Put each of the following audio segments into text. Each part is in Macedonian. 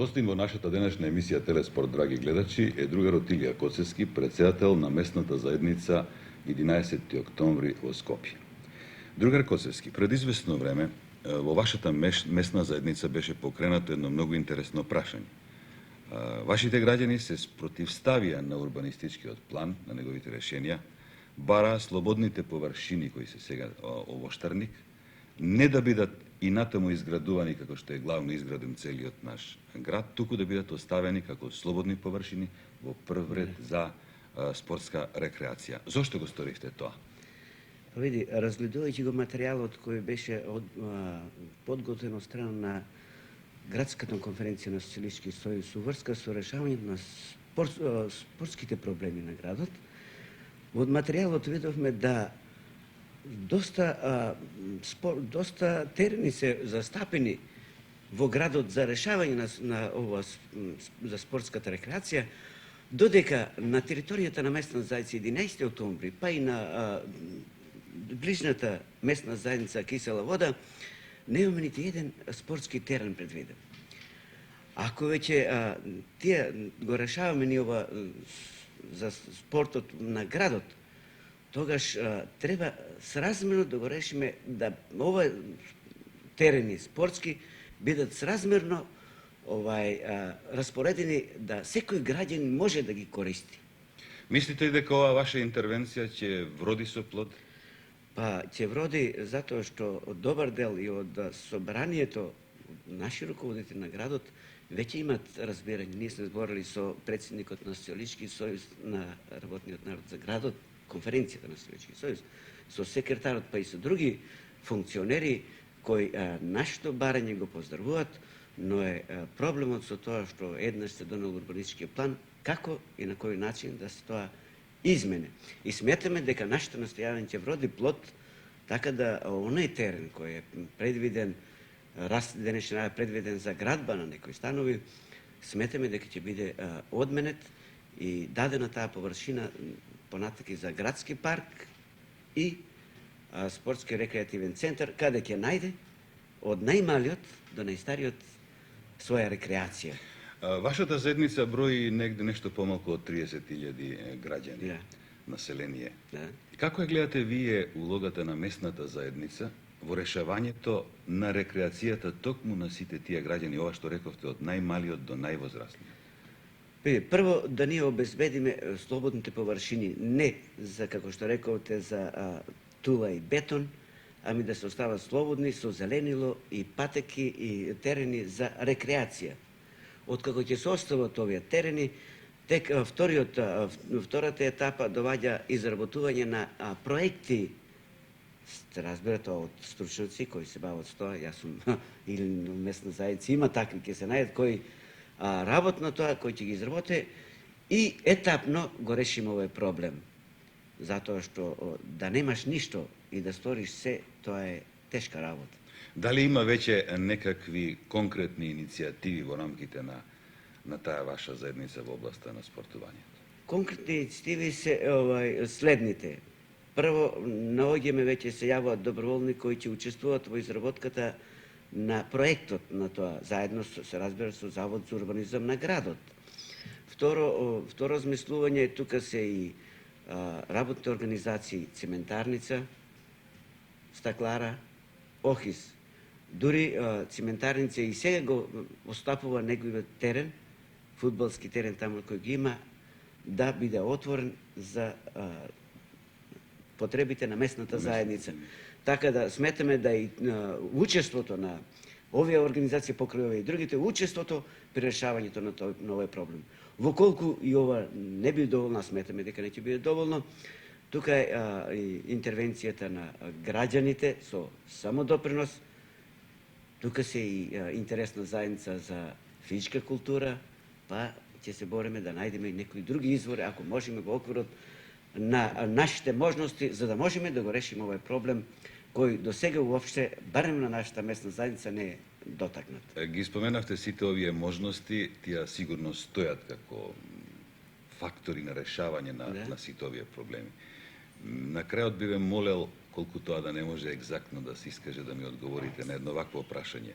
гостин во нашата денешна емисија Телеспорт, драги гледачи, е другарот Илија Коцевски, председател на местната заедница 11 октомври во Скопје. Другар Коцевски, пред известно време во вашата местна заедница беше покренато едно многу интересно прашање. Вашите граѓани се спротивставија на урбанистичкиот план, на неговите решенија, бараа слободните површини кои се сега овоштарник, не да бидат и натаму изградувани како што е главно изграден целиот наш град, туку да бидат оставени како слободни површини во прв ред за спортска рекреација. Зошто го сторивте тоа? Види, разгледувајќи го материјалот кој беше подготвен од страна на Градската конференција на Социјалистички сојуз уврска со решавањето на спортските проблеми на градот, од материјалот видовме да доста терени се застапени во градот за решавање на ова за спортската рекреација, додека на територијата на местна заедница 11 октомври, па и на ближната местна заедница Кисела вода, немаме нити еден спортски терен предвиден. Ако веќе тие го решаваме ни ова за спортот на градот, тогаш треба сразмерно да го решиме да ова терени спортски бидат сразмерно распоредени да секој граѓанин може да ги користи. Мислите ли дека оваа ваша интервенција ќе вроди со плод? Па ќе вроди затоа што добар дел и од собранието, наши руководители на градот веќе имат разбирање. Ние сме зборили со претседникот на Социјалистички сојуз на работниот народ за градот, конференцијата на Социјалистички сојуз, со секретарот, па и со други функционери кои нашето барање го поздравуваат, но е проблемот со тоа што еднаш се донел урбанистички план, како и на кој начин да се тоа измене. И сметаме дека нашето настојавање ќе вроди плод, така да оној терен кој е предвиден, денешен предвиден за градба на некои станови, сметаме дека ќе биде одменет и дадена таа површина понатаки за градски парк и спортски рекреативен центар, каде ќе најде од најмалиот до најстариот своја рекреација. Вашата заедница брои негде нешто помалку од 30.000 граѓани, население. Како ја гледате вие улогата на местната заедница во решавањето на рекреацијата токму на сите тие граѓани, ова што рековте од најмалиот до највозрастниот? Прво, да ние обезбедиме слободните површини, не за, како што рековте, за тула и бетон, ами да се остават слободни со зеленило и патеки и терени за рекреација. Откако ќе се остават овие терени, тек втората етапа доваѓа изработување на проекти. Разбирате, од стручници кои се бават со тоа, јас сум или местна заедница, има такви ќе се најдат кои работ на тоа, кој ќе ги изработи и етапно го решиме овој проблем. Затоа што да немаш ништо и да сториш се, тоа е тешка работа. Дали има веќе некакви конкретни иницијативи во рамките на таа ваша заедница во областа на спортувањето? Конкретни иницијативи се следните. Прво, наоѓаме веќе се јавуваат доброволни кои ќе учествуваат во изработката на проектот на тоа, заедно се разбира со Завод за урбанизам на градот. Второ размислување, тука се и работните организации Циментарница, Стаклара, Охис. Дури Циментарница и сега го остапува неговиот терен, фудбалски терен таму кој ги има, да биде отворен за потребите на местната заедница. Така да сметаме да и учеството на овие организации покрај овие и другите, учеството при решавањето на овој проблем. Воколку и ова не биде доволно, сметаме дека не ќе биде доволно, тука е интервенцијата на граѓаните со самодопринос, тука се и интересна заедница за физичка култура, па ќе се бориме да најдеме и некои други извори, ако можеме во оквирот на нашите можности, за да можеме да го решиме овој проблем кој до сега уопште, барем на нашата местна заедница, не е дотакнат. Ги споменавте сите овие можности, тие сигурно стојат како фактори на решавање на сите овие проблеми. На крајот би ве молел, колку тоа да не може екзактно да се искаже, да ми одговорите на едно вакво прашање.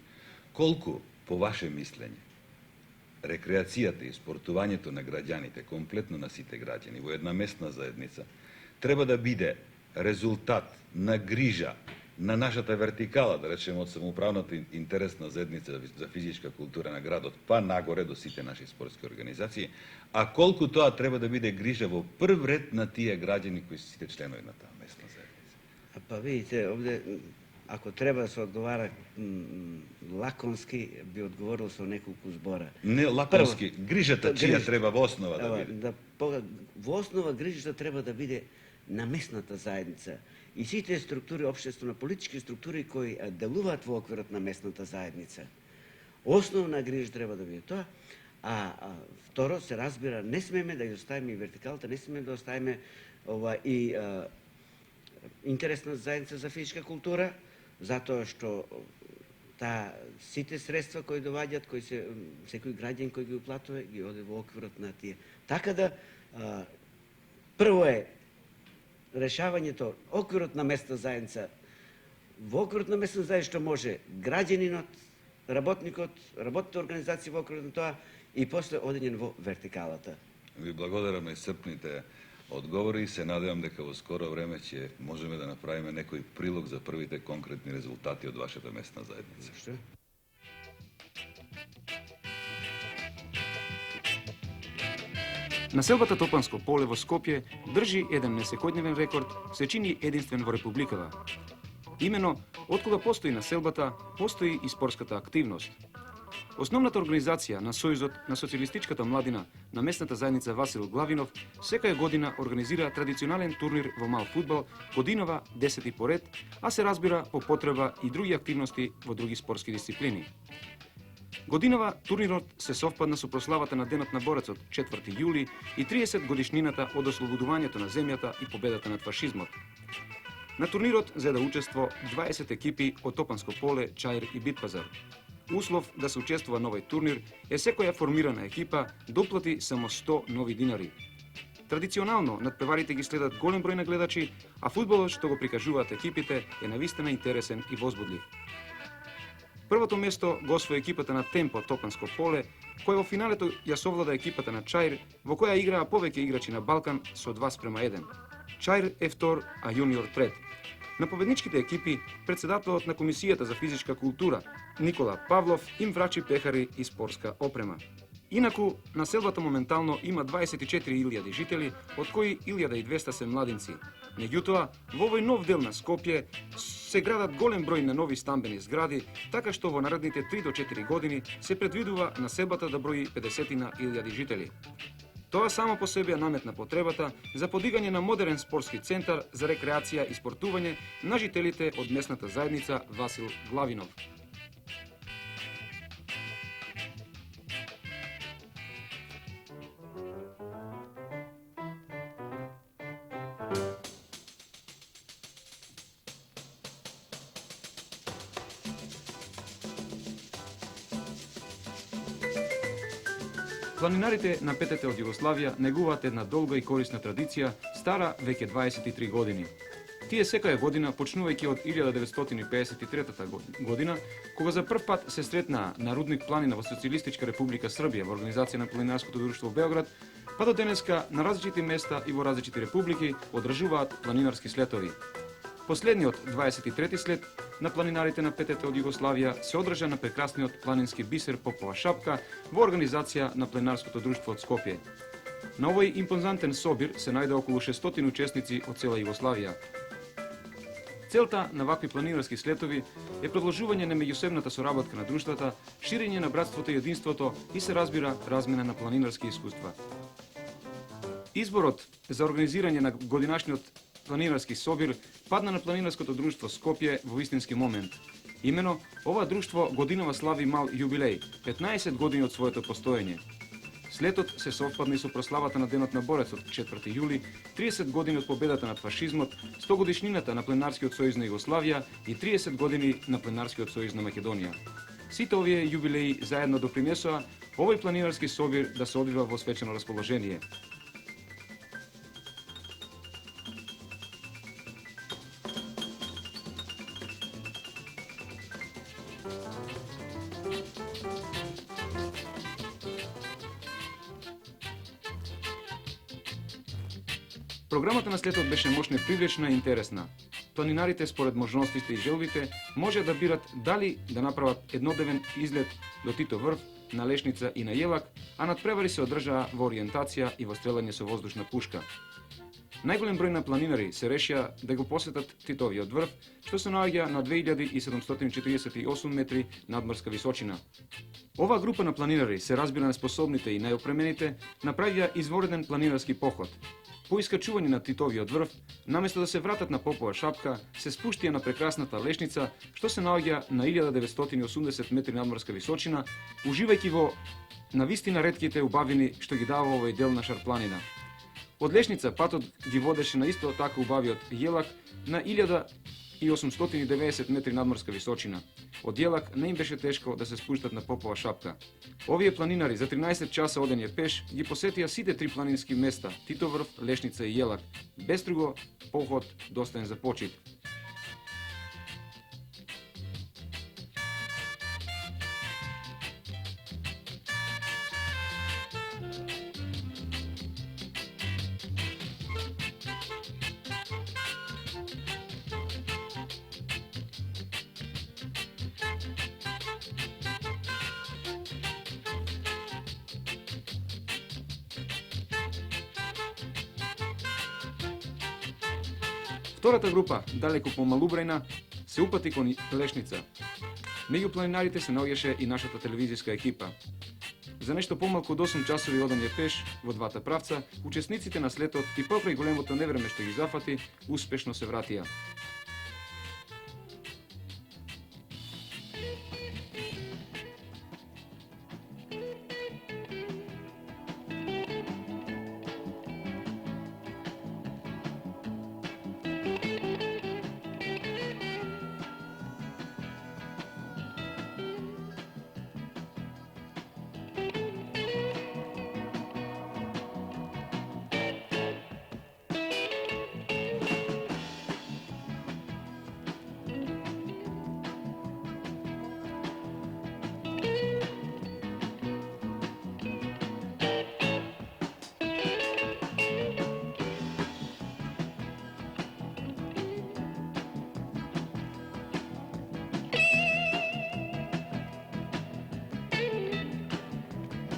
Колку, по ваше мислење, рекреацијата и спортувањето на граѓаните, комплетно на сите граѓани, во една местна заедница, треба да биде резултат на грижа на нашата вертикала, да речеме, од самоуправната интересна заедница за физичка култура на градот, па нагоре до сите наши спортски организации, а колку тоа треба да биде грижа во прв ред на тие граѓани кои се сите членови на таа местна заедница. Pa vidite, ovdje, ako treba da se odgovara lakonski, bi odgovorilo sa nekoliko zbora. Не лаконски, грижата чија Грижа. треба во основа да Evo, биде. во основа грижата треба да биде на местната заедница. И сите структури, општествено политички структури кои делуваат во оквирот на местната заедница. Основна грижа треба да биде тоа. Второ, се разбира, не смеме да ја оставиме и вертикалата, не смеме да оставиме интересна заедница за физичка култура, затоа што сите средства кои доваѓаат, кои се секој граѓан кој ги уплатува, ги оде во оквирот на тие. Така да прво е решавањето оквирот на местна заедница. Во оквирот на местна заедница што може граѓанинот, работникот, работните организации во оквирот на тоа и после одење во вертикалата. Ви благодарам на исцрпните одговори и се надевам дека во скоро време ќе можеме да направиме некој прилог за првите конкретни резултати од вашата местна заедница. Што? Населбата Топанско поле во Скопје држи еден несекојдневен рекорд, се чини единствен во Републикава. Имено, откога постои населбата, постои и спортската активност. Основната организација на Сојузот на социјалистичката младина на местната заедница Васил Главинов секоја година организира традиционален турнир во мал фудбал, годинова 10 поред, а се разбира по потреба и други активности во други спортски дисциплини. Годинова турнирот се совпадна со прославата на Денот на борецот 4 јули и 30 годишнината од ослободувањето на земјата и победата над фашизмот. На турнирот зеда учество 20 екипи од Топанско поле, Чаир и Битпазар. Услов да се учествува на овој турнир е секоја формирана екипа да уплати само 100 нови динари. Традиционално надпреварите ги следат голем број на гледачи, а фудбалот што го прикажуваат екипите е навистина интересен и возбудлив. Првото место го освои екипата на Темпо Топанско поле, која во финалето ја совлада екипата на Чаир, во која играа повеќе играчи на Балкан со 2:1. Чаир е втор, а Јуниор трет. На победничките екипи, председателот на Комисијата за физичка култура, Никола Павлов, им врачи пехари и спортска опрема. Инаку, населбата моментално има 24.000 жители, од кои 1.200 се младинци. Меѓутоа, во овој нов дел на Скопје се градат голем број на нови стамбени згради, така што во наредните 3 до 4 години се предвидува населбата да брои 50.000 жители. Тоа само по себе наметна потребата за подигање на модерен спортски центар за рекреација и спортување на жителите од местната заедница Васил Главинов. Планинарите на петете од Југославија негуваат една долга и корисна традиција, стара веќе 23 години. Тие секоја година, почнувајќи од 1953 година, кога за прв пат се сретнаа на рудник планина во Социјалистичка република Србија во организација на Планинарското друштво во Београд, па до денеска на различити места и во различити републики одржуваат планинарски слетови. Последниот 23-ти слет на планинарите на петете од Југославија се одржа на прекрасниот планински бисер Попова шапка во организација на Планинарското друштво од Скопје. На овој импозантен собир се најде околу 600 учесници од цела Југославија. Целта на вакви планинарски слетови е продолжување на меѓусебната соработка на друштвата, ширење на братството и единството и се разбира размена на планинарски искуства. Изборот за организирање на годинашниот планинарски собир падна на Планинарското друштво Скопје во вистински момент. Имено, ова друштво годинова слави мал јубилеј, 15 години од своето постоење. Слетот се совпадна и со прославата на Денот на борецот 4 јули, 30 години од победата над фашизмот, 100 годишнината на Пленарскиот сојуз на Југославија и 30 години на Пленарскиот сојуз на Македонија. Сите овие јубилеи заедно допринесоа овој планинарски собир да се одвива во свечено расположение. Програмата на слетот беше мощно привлечна и интересна. Планинарите според можностите и желбите може да бират дали да направат еднодневен излет до Тито врв, на Лешница и на Јелак, а надпревари се одржаа во ориентација и во стрелање со воздушна пушка. Најголем број на планинари се решија да го посетат Титовиот врв, што се наоѓа на 2748 метри надморска височина. Оваа група на планинари се разбира неспособните и најопремените, направија извореден планинарски поход. По искачување на Титовиот врв, наместо да се вратат на Попова шапка, се спуштија на прекрасната Лешница, што се наоѓа на 1980 метри надморска височина, уживајќи во навистина ретките убавини што ги дава овој дел на Шарпланина. Од Лешница патот ги водеше на исто така убавиот Јелак на 1890 метри надморска височина. Од Јелак не им беше тешко да се спуштат на Попова шапка. Овие планинари за 13 часа одење пеш ги посетија сите три планински места Титоврв, Лешница и Јелак. Без друго поход достоен за почит. Втората група, далеку помалубрајна, се упати кон Лешница. Меѓу планинарите се наоѓаше и нашата телевизиска екипа. За нешто помалку од 8 часови одење пеш во двата правца, учесниците на слетот и покрај големото невреме што ги зафати, успешно се вратија.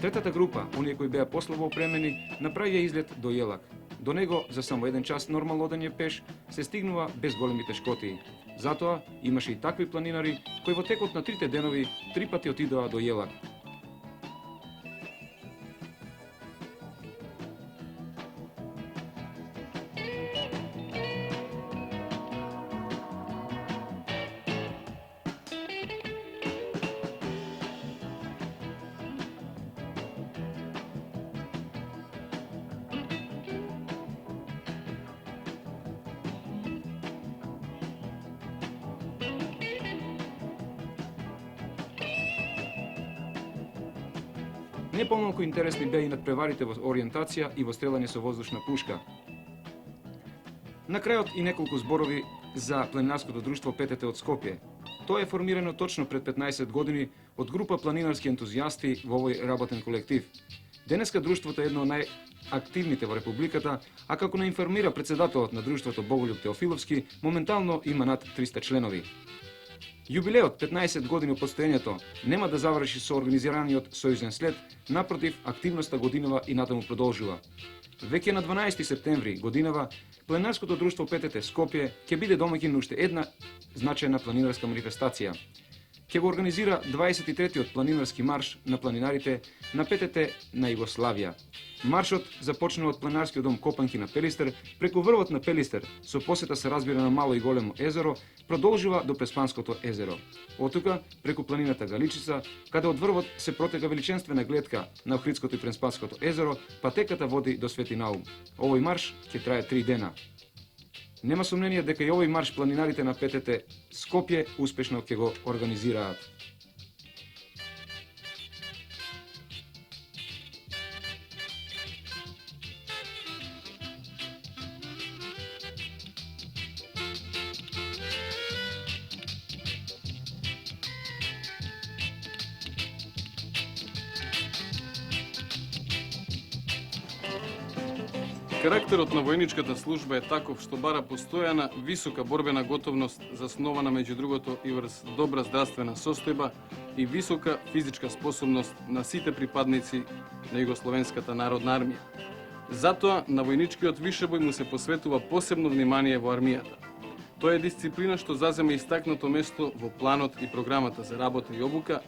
Третата група, оние кои беа послабо опремени, направија излет до Јелак. До него за само еден час нормално одење пеш се стигнува без големи тешкоти. Затоа имаше и такви планинари кои во текот на трите денови 3 пати отидоа до Јелак. Не помалку интересни беа и надпреварите во ориентација и во стрелање со воздушна пушка. На крајот и неколку зборови за планинарското друштво ПТТ од Скопје. Тоа е формирано точно пред 15 години од група планинарски ентузијасти во овој работен колектив. Денеска друштвото е едно од најактивните во републиката, а како не информира председателот на друштвото Боголјуб Теофиловски, моментално има над 300 членови. Јубилеот 15 години од постоењето нема да заврши со организираниот сојузен слет, напротив, активноста годинава и натаму продолжува. Веќе на 12 септември годинава, Планинарското друштво ПТТ Скопје ќе биде домаќин на уште една значајна планинарска манифестација. Ќе го организира 23-тиот планинарски марш на планинарите на ПТТ на Југославија. Маршот започнува од планинарскиот дом Копанки на Пелистер, преку врвот на Пелистер, со посета се разбира на Мало и Големо езеро, продолжува до Преспанското езеро. Оттука, преку планината Галичица, каде од врвот се протега величенствена гледка на Охридското и Преспанското езеро, патеката води до Свети Наум. Овој марш ќе трае 3 дена. Нема сомнение дека и овој марш планинарите на ПТТ Скопје успешно ќе го организираат. Карактерот на војничката служба е таков што бара постојана висока борбена готовност, заснована меѓу другото и врз добра здравствена состојба и висока физичка способност на сите припадници на Југословенската народна армија. Затоа на војничкиот вишебој му се посветува посебно внимание во армијата. Тоа е дисциплина што зазема истакнато место во планот и програмата за работа и обука,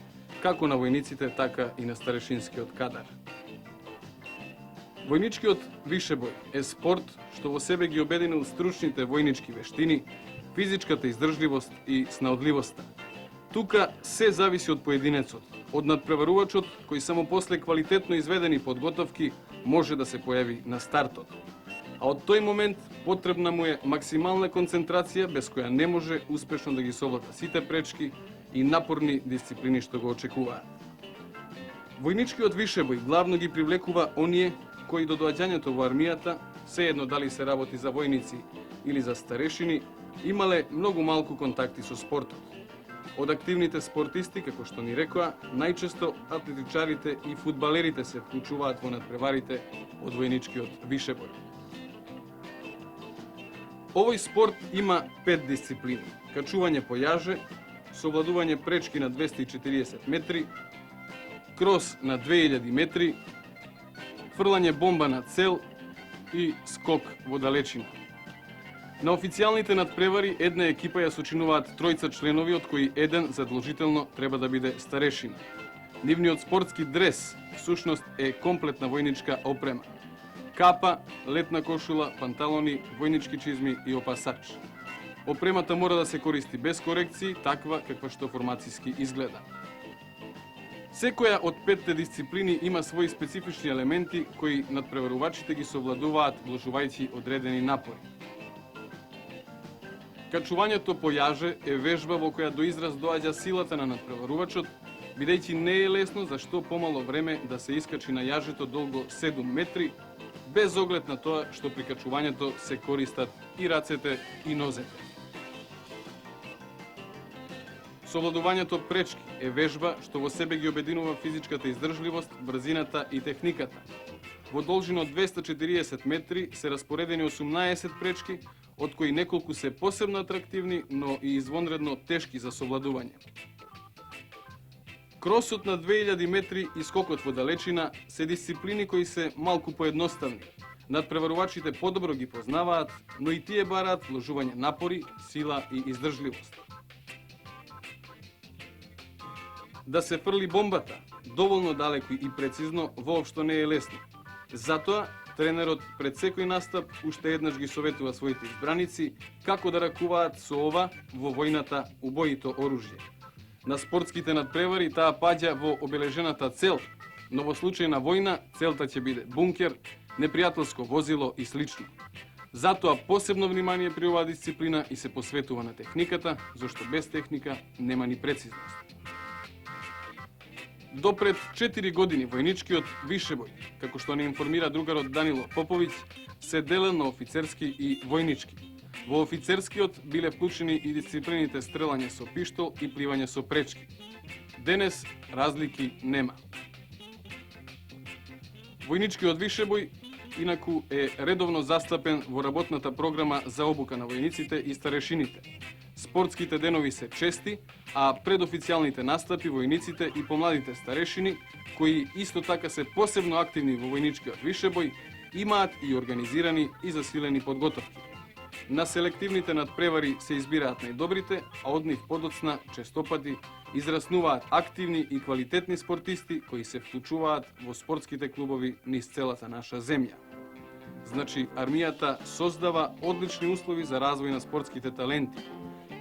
како на војниците, така и на старешинскиот кадар. Војничкиот вишебој е спорт што во себе ги обединил стручните војнички вештини, физичката издржливост и снаодливоста. Тука се зависи од поединецот, од надпреварувачот кој само после квалитетно изведени подготовки може да се појави на стартот. А од тој момент потребна му е максимална концентрација без која не може успешно да ги совлада сите пречки и напорни дисциплини што го очекуваат. Војничкиот вишебој главно ги привлекува оние кои до доаѓањето во армијата, сеедно дали се работи за војници или за старешини, имале многу малку контакти со спортот. Од активните спортисти, како што ни рекоа, најчесто атлетичарите и фудбалерите се вклучуваат во надпреварите од војничкиот вишебој. Овој спорт има 5 дисциплини: качување по јаже, совладување пречки на 240 метри, крос на 2000 метри, фрлање бомба на цел и скок во далечина. На официјалните надпревари една екипа ја сочинуваат тројца членови, од кои еден задолжително треба да биде старешина. Нивниот спортски дрес всушност е комплетна војничка опрема: капа, летна кошула, панталони, војнички чизми и опасач. Опремата мора да се користи без корекции, таква каква што формацијски изгледа. Секоја од 5 дисциплини има своји специфични елементи кои надпреварувачите ги совладуваат вложувајќи одредени напори. Качувањето по јаже е вежба во која до израз доаѓа силата на надпреварувачот, бидејќи не е лесно за што помало време да се искачи на јажето долго 7 метри, без оглед на тоа што при качувањето се користат и рацете и нозете. Совладувањето пречки е вежба што во себе ги обединува физичката издржливост, брзината и техниката. Во должина од 240 метри се распоредени 18 пречки, од кои неколку се посебно атрактивни, но и извонредно тешки за совладување. Кросот на 2000 метри и скокот во далечина се дисциплини кои се малку поедноставни. Надпреварувачите подобро ги познаваат, но и тие бараат вложување напори, сила и издржливост. Да се фрли бомбата доволно далеко и прецизно воопшто не е лесно. Затоа тренерот пред секој настап уште еднаш ги советува своите избраници како да ракуваат со ова во војната убоито оружје. На спортските надпревари таа паѓа во обележената цел, но во случај на војна целта ќе биде бункер, непријателско возило и слично. Затоа посебно внимание при оваа дисциплина и се посветува на техниката, зашто без техника нема ни прецизност. До пред 4 години војничкиот вишебој, како што не информира другарот Данило Поповиќ, се делел на офицерски и војнички. Во офицерскиот биле вклучени и дисциплините стрелање со пиштол и пливање со пречки. Денес разлики нема. Војничкиот вишебој инаку е редовно застапен во работната програма за обука на војниците и старешините. Спортските денови се чести, а пред официјалните настапи војниците и помладите старешини, кои исто така се посебно активни во војничкиот вишебој, имаат и организирани и засилени подготовки. На селективните надпревари се избираат најдобрите, а од нив подоцна честопати израснуваат активни и квалитетни спортисти кои се вклучуваат во спортските клубови низ целата наша земја. Значи, армијата создава одлични услови за развој на спортските таленти.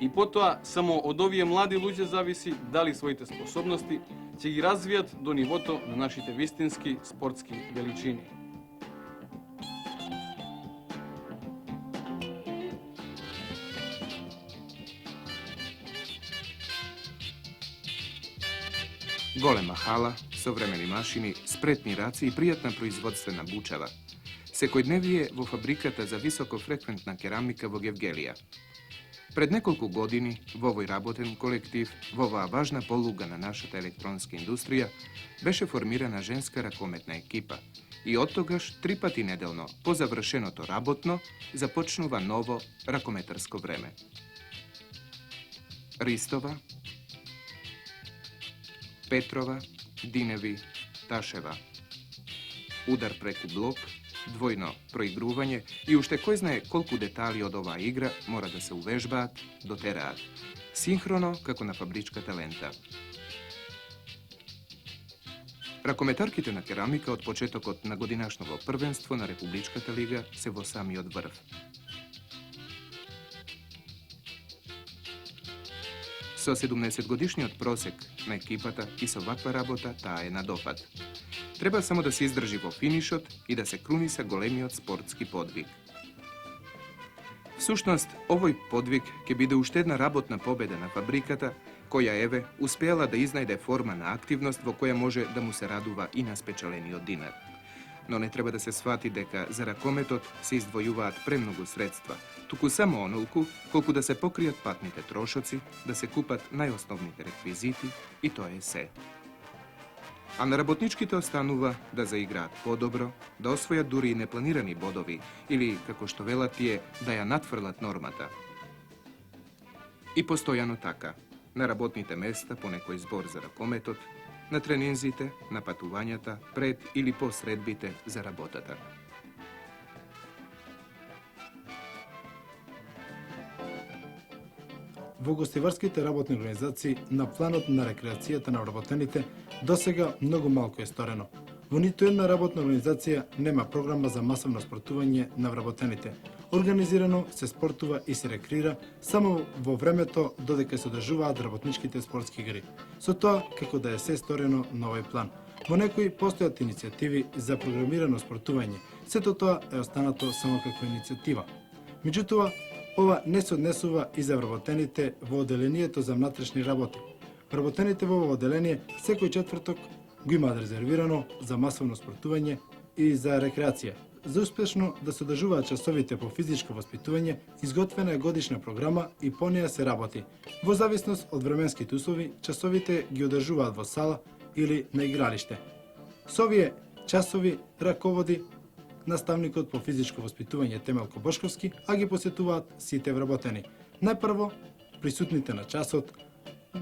И потоа, само од овие млади луѓе зависи дали своите способности ќе ги развијат до нивото на нашите вистински спортски величини. Голема хала, современи машини, спретни раци и пријатна производствена бучава. Секојдневие во фабриката за високофреквентна керамика во Гевгелија. Пред неколку години во овој работен колектив, во оваа важна полуга на нашата електронска индустрија, беше формирана женска ракометна екипа i od togaž 3 pati nedelno, po završeното работно, започнува ново ракометарско време. Ристова, Петрова, Диневи, Ташева. Удар преку блок, двојно проигрување и уште кој знае колку детали од оваа игра мора да се увежбаат, дотераат. Синхроно како на фабричката лента. Ракометарките на керамика од почетокот на годинашното првенство на Републичката лига се во самиот врв. Со 70-годишниот просек на екипата и со ваква работа таа е на допад. Треба само да се издржи во финишот и да се круни са големиот спортски подвиг. Всушност, овој подвиг ќе биде уште една работна победа на фабриката, која еве успеала да изнајде форма на активност во која може да му се радува и на спечелениот динар. Но не треба да се свати дека за ракометот се издвојуваат премногу средства, туку само онолку колку да се покријат патните трошоци, да се купат најосновните реквизити и тоа е се. А на работничките останува да заиграат подобро, да освојат дури и непланирани бодови или, како што велат тие, да ја надфрлат нормата. И постојано така, на работните места по некој збор за ракометот, на тренинзите, на патувањата, пред или по средбите за работата. Во гостиварските работни организации на планот на рекреацијата на вработените досега многу малку е сторено. Во ниту една работна организација нема програма за масовно спортување на вработените. Организирано се спортува и се рекреира само во времето додека се одржуваат работничките спортски игри. Со тоа како да е се сторено на овој план. Во некои постојат иницијативи за програмирано спортување. Сето тоа е останато само како иницијатива. Меѓутоа, ова не се однесува и за вработените во оделението за внатрешни работи. Вработените во ова оделение секој четврток го имаат резервирано за масовно спортување и за рекреација. За успешно да се одржуваат часовите по физичко воспитување, изготвена е годишна програма и по неја се работи. Во зависност од временските услови, часовите ги одржуваат во сала или на игралиште. Со овие часови раководи наставникот по физичко воспитување Темелко Бошковски, а ги посетуваат сите вработени. Најпрво, присутните на часот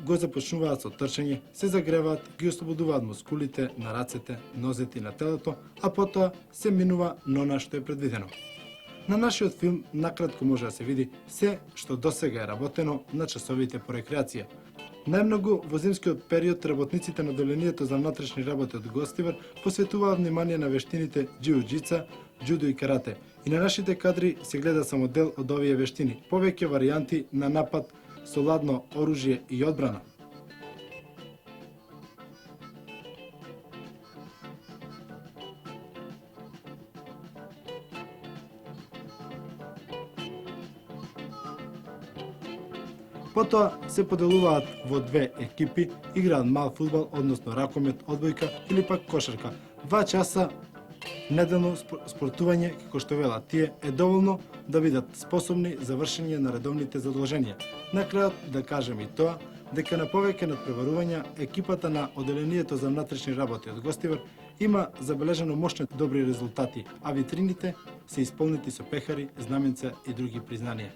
го започнуваат со трчање, се загреваат, ги ослободуваат мускулите на рацете, нозете и на телото, а потоа се минува на она што е предвидено. На нашиот филм накратко може да се види се што досега е работено на часовите по рекреација. Најмногу во зимскиот период работниците на оделението за внатрешни работи од Гостивар посветуваат внимание на вештините џиу-џица, џудо и карате. И на нашите кадри се гледа само дел од овие вештини, повеќе варијанти на напад со ладно оружје и одбрана. Потоа се поделуваат во две екипи, играат мал фудбал, односно ракомет, одбојка или пак кошарка. 2 часа неделно спортување, како што велат тие, е доволно да бидат способни за вршење на редовните задолженија. На крајот да кажем и тоа, дека на повеќе надпреварувања екипата на оделението за внатрешни работи од Гостивар има забележано мощни добри резултати, а витрините се исполнети со пехари, знаменца и други признанија.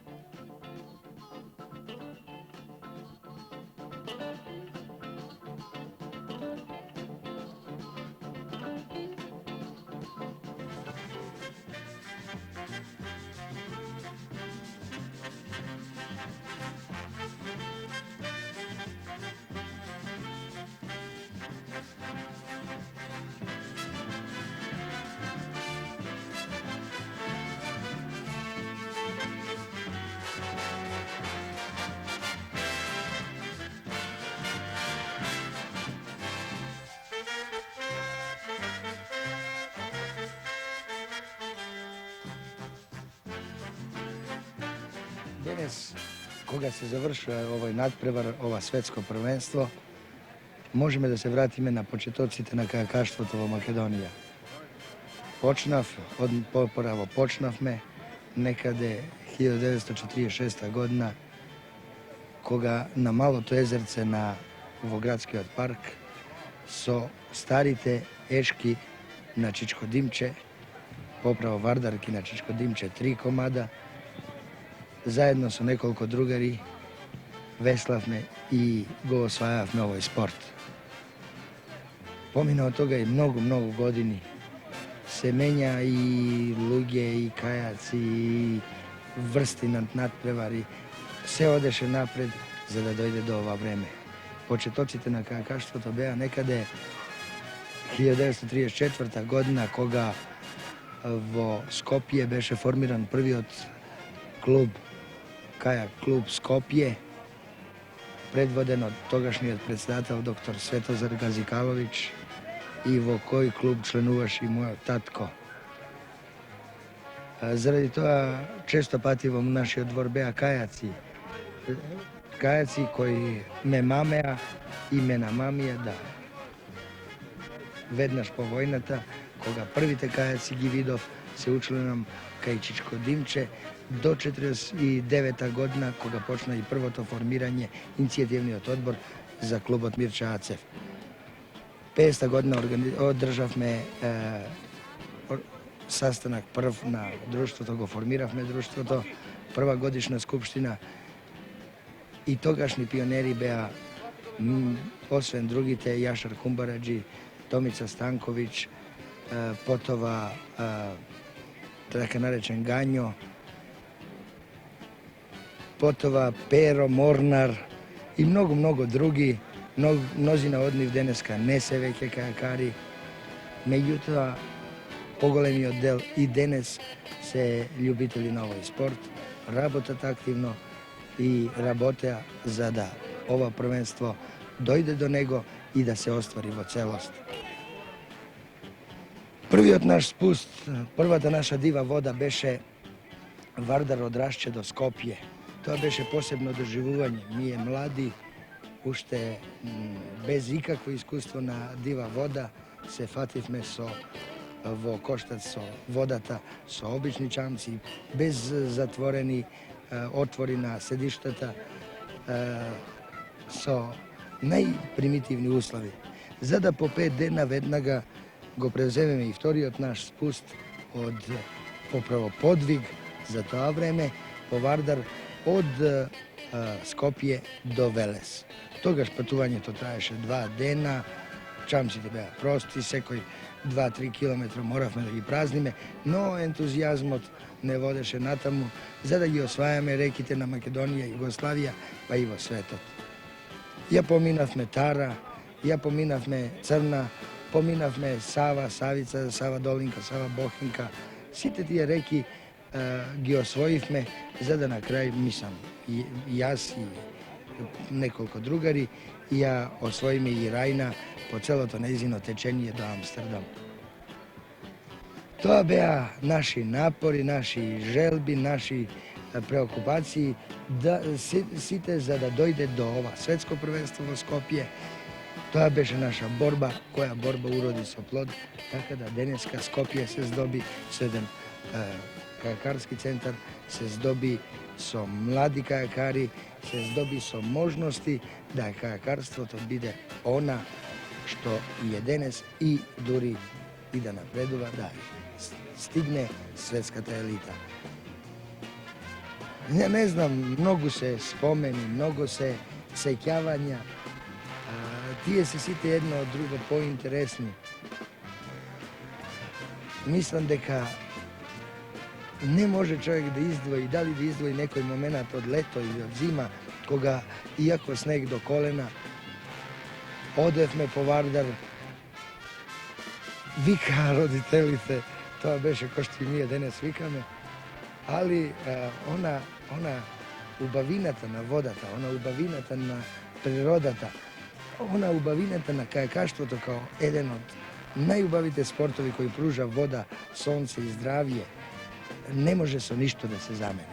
Денес, кога се завршува овој надпревар, ова светско првенство, можеме да се вратиме на почетоците на кајакаштвото во Македонија. Почнавме некаде 1946 година, кога на малото езерце во градскиот парк со старите ешки na Čičko Dimče, popravo Vardarki na Čičko Dimče 3 komada. Zajedno su nekoliko drugari veslavme i go osvajavme ovoj sport. Pomina od toga i mnogo godini se menja i luge i kajaci i vrsti nadprevari. Sve odeše napred za da dojde do ova vreme. Početocite na kajakaštvo to beja nekade 1934. godina koga vo Skopje beše formiran prvi od kajak klub Skopje, predvoden od togašnji od predstavitelj dr. Svetozar Gazikalović i vo koji klub členuvaš i moj tatko. Zaradi toga često pativo naši odvor beja kajaci. Kajaci koji me mameja i mena mamija da vednaš po vojnata, koga prvi te kajaci gi vidov, se učili nam kaj Čičko Dimče do 49. godina, koga počne i prvo to formiranje, inicijativni odbor za klub od Mirča Acev. 50. godina održavme sastanak prv na društvo, to go formiravme društvo, to prva godišnja skupština i togašnji pioneri beja posven drugi te Jašar Kumbarađi, Tomica Stanković, potova tako narečen Ganjo, potova Pero Mornar i mnogo drugi. Mnozina od njih deneska ne se veke kajakari. Međutim, pogolemi oddel i denes se ljubitelji na ovaj sport rabotat aktivno i rabotea za da ovo prvenstvo dojde do nego i da se ostvari vo celost. Prvi od naš spust, prva ta naša diva voda beše Vardar od Rašće do Skopje. To beše posebno doživljanje. Mi je mladi, ušte bez ikakvo iskustvo na diva voda, se fativme so vo koštac so vodata, so obični čamci, bez zatvoreni otvori na sedištata, so najprimitivni uslovi. За да по 5 дена веднага го превземеме и вториот наш спуст од поправо подвиг за тоа време по Вардар од Скопје до Велес. Тогаш патувањето траеше 2 дена, чамците беа прости, секој 2-3 километра моравме да ги празниме, но ентузијазмот не водеше натаму за да ги освајаме реките на Македонија, Југославија, па и во светот. Ја поминавме Тара, ја поминавме Црна, поминавме Сава, Савица, Сава Долинка, Сава Бохинка. Сите тие реки ги освоивме за да на крај, мислам, јас и неколку другари, ја освоиме и Рајна по целото нејзино течение до Амстердам. Тоа беа наши напори, наши желби, наши преокупации, да, сите за да дојде до ова светско првенство во Скопје. Тоа беше наша борба, која борба уроди со плод, така да денеска Скопје се здоби со еден каjakарски центар, се здоби со млади каjakари, се здоби со можности да каjakарството биде она што е денес и дури и да напредува, да стигне светската елита. Не знам, многу се спомени, многу се сеќавања. Тие се сите едно од друго поинтересни. Мислам дека не може човек да издвои, дали да издвои некој момент од лето или од зима, кога, иако снег до колена, одевме по Вардар, викаа родителите, тоа беше кој што и ние денес викаме, али она убавината на водата, она убавината на природата, она убавината на каjakаштвото као еден од најубавите спортови кои пружа вода, сонце и здравје, не може со ништо да се замени.